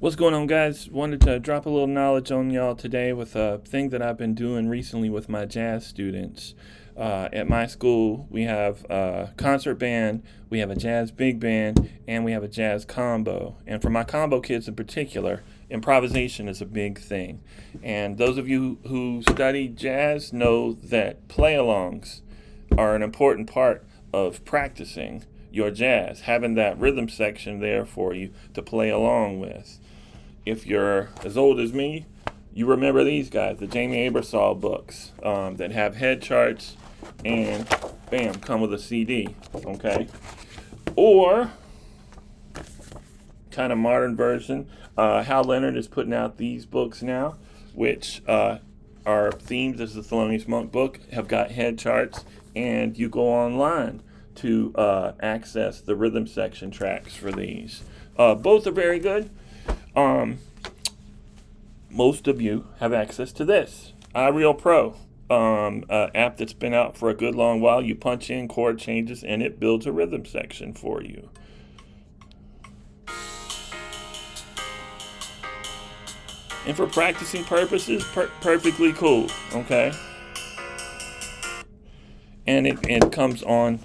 What's going on, guys? Wanted to drop a little knowledge on y'all today with a thing that I've been doing recently with my jazz students. At my school, we have a concert band, we have a jazz big band, and we have a jazz combo. And for my combo kids in particular, improvisation is a big thing. And those of you who study jazz know that play-alongs are an important part of practicing your jazz, having that rhythm section there for you to play along with. If you're as old as me, you remember these guys, the Jamie Aebersold books that have head charts and bam, come with a CD, okay? Or, kind of modern version, Hal Leonard is putting out these books now, which are themed as the Thelonious Monk book, have got head charts, and you go online to access the rhythm section tracks for these. Both are very good. Most of you have access to this iReal Pro app that's been out for a good long while. You punch in chord changes and it builds a rhythm section for you. And for practicing purposes, perfectly cool, okay? And it comes on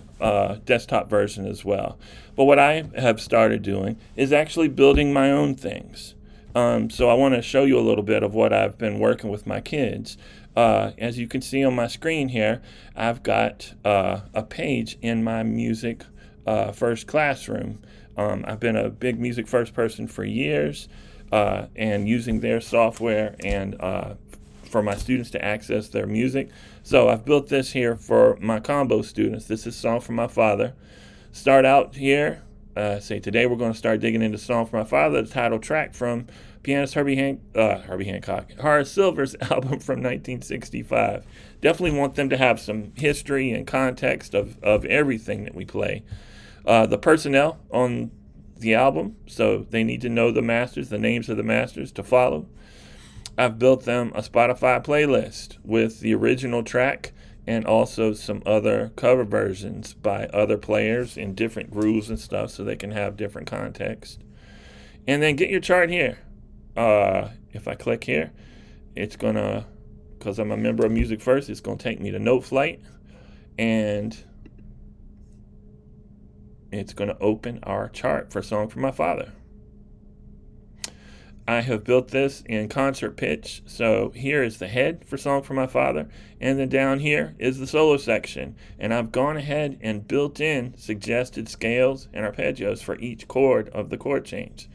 desktop version as well. But what I have started doing is actually building my own things. So I want to show you a little bit of what I've been working with my kids. As you can see on my screen here, I've got a page in my MusicFirst classroom. I've been a big MusicFirst person for years, and using their software and for my students to access their music. So I've built this here for my combo students. This is Song for My Father. Start out here, say today we're going to start digging into Song for My Father, the title track from pianist Horace Silver's album from 1965. Definitely want them to have some history and context of everything that we play. The personnel on the album, so they need to know the masters, the names of the masters to follow. I've built them a Spotify playlist with the original track and also some other cover versions by other players in different grooves and stuff so they can have different context. And then get your chart here. If I click here, it's gonna, because I'm a member of MusicFirst, it's gonna take me to Noteflight, and it's gonna open our chart for Song for My Father. I have built this in concert pitch. So here is the head for Song for My Father, and then down here is the solo section. And I've gone ahead and built in suggested scales and arpeggios for each chord of the chord change.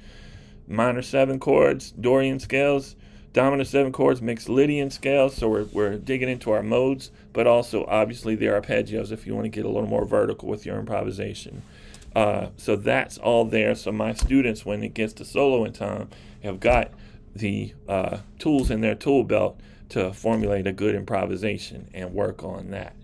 Minor 7 chords, Dorian scales, dominant 7 chords, mixed Lydian scales. So we're digging into our modes, but also obviously the arpeggios if you want to get a little more vertical with your improvisation. So that's all there. So my students, when it gets to soloing time, have got the tools in their tool belt to formulate a good improvisation and work on that.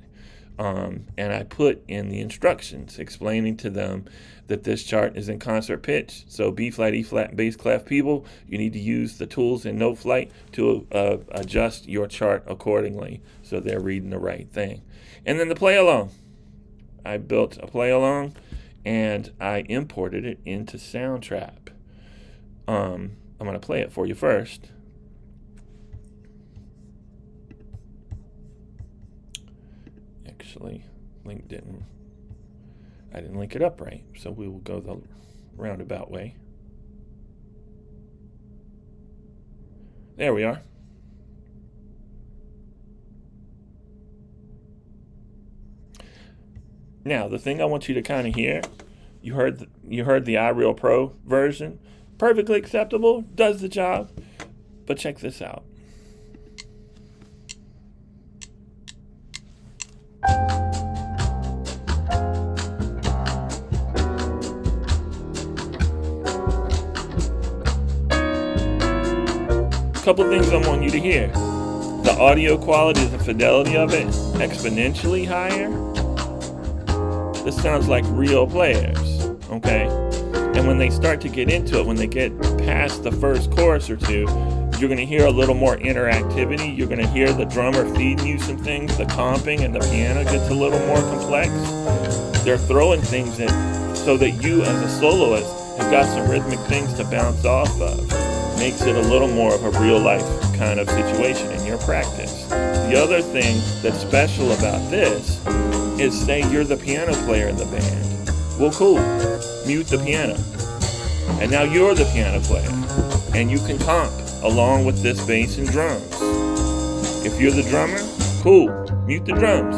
And I put in the instructions explaining to them that this chart is in concert pitch. So B flat, E flat, bass clef people, you need to use the tools in Noteflight to adjust your chart accordingly so they're reading the right thing. And then the play along. I built a play along and I imported it into Soundtrap. I'm going to play it for you first. Actually, I didn't link it up right, so we will go the roundabout way. There we are. Now, the thing I want you to kind of hear, you heard the iReal Pro version. Perfectly acceptable, does the job, but check this out. Couple things I want you to hear. The audio quality, the fidelity of it, exponentially higher. This sounds like real players, okay? And when they start to get into it, when they get past the first chorus or two, you're going to hear a little more interactivity. You're going to hear the drummer feeding you some things. The comping and the piano gets a little more complex. They're throwing things in so that you as a soloist have got some rhythmic things to bounce off of. Makes it a little more of a real life kind of situation in your practice. The other thing that's special about this is, say you're the piano player in the band. Well, cool, mute the piano. And now you're the piano player, and you can comp along with this bass and drums. If you're the drummer, cool, mute the drums.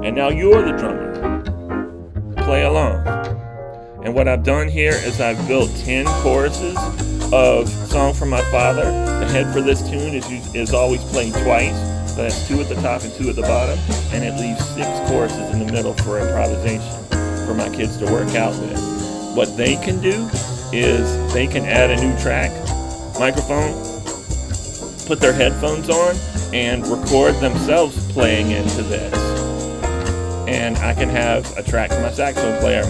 And now you're the drummer. Play along. And what I've done here is I've built 10 choruses of Song from My Father. The head for this tune is always played twice. So that's 2 at the top and 2 at the bottom. And it leaves 6 choruses in the middle for improvisation for my kids to work out with. What they can do is they can add a new track, microphone, put their headphones on, and record themselves playing into this. And I can have a track for my saxophone player,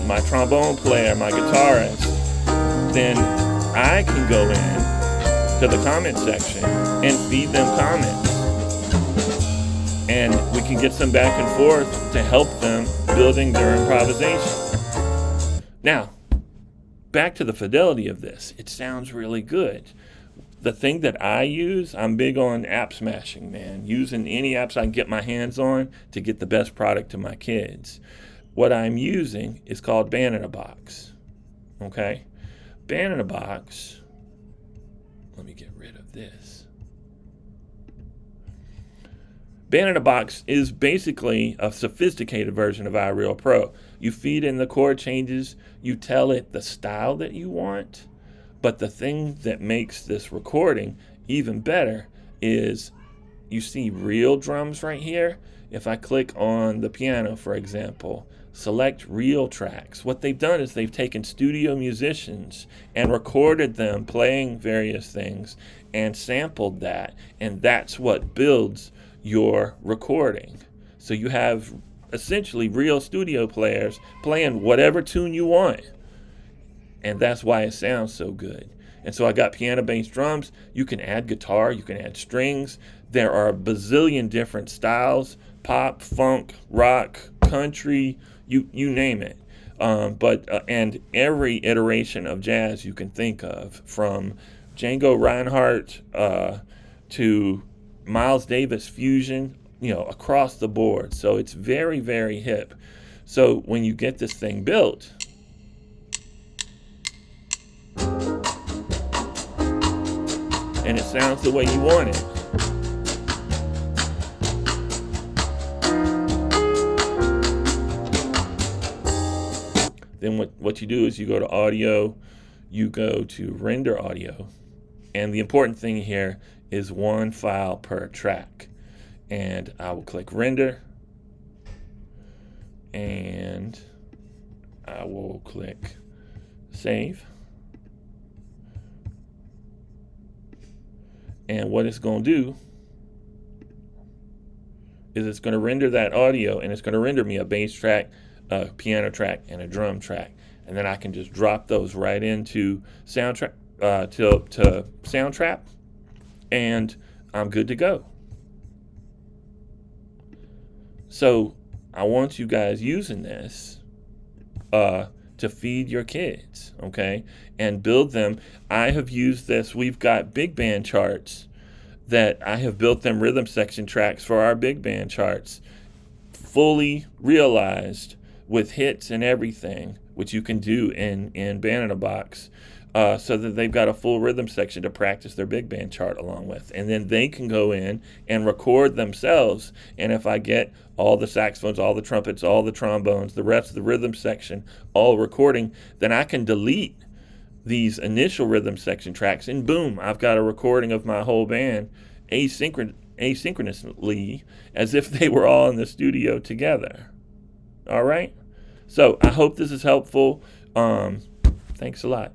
my trombone player, my guitarist. Then I can go in to the comment section and feed them comments. And we can get some back and forth to help them building their improvisation. Now, back to the fidelity of this. It sounds really good. The thing that I use, I'm big on app smashing, man. Using any apps I can get my hands on to get the best product to my kids. What I'm using is called Band in a Box. Okay? Band in a Box. Let me get rid of this. Band in a Box is basically a sophisticated version of iReal Pro. You feed in the chord changes, you tell it the style that you want, but the thing that makes this recording even better is you see real drums right here. If I click on the piano, for example, select real tracks. What they've done is they've taken studio musicians and recorded them playing various things and sampled that, and that's what builds your recording. So you have essentially real studio players playing whatever tune you want. And that's why it sounds so good. And so I got piano, bass, drums. You can add guitar. You can add strings. There are a bazillion different styles: pop, funk, rock, country, you name it. And every iteration of jazz you can think of, from Django Reinhardt to Miles Davis fusion, across the board. So it's very, very hip. So when you get this thing built, and it sounds the way you want it, then what you do is you go to audio, you go to render audio, and the important thing here is 1 file per track. And I will click render, and I will click save. And what it's going to do is it's going to render that audio, and it's going to render me a bass track, a piano track, and a drum track. And then I can just drop those right into Soundtrap, to Soundtrap, and I'm good to go. So I want you guys using this to feed your kids, okay, and build them. I have used this. We've got big band charts that I have built them rhythm section tracks for our big band charts, fully realized with hits and everything, which you can do in Band in a Box, so that they've got a full rhythm section to practice their big band chart along with. And then they can go in and record themselves. And if I get all the saxophones, all the trumpets, all the trombones, the rest of the rhythm section, all recording, then I can delete these initial rhythm section tracks, and boom, I've got a recording of my whole band asynchronously, as if they were all in the studio together. All right? So I hope this is helpful. Thanks a lot.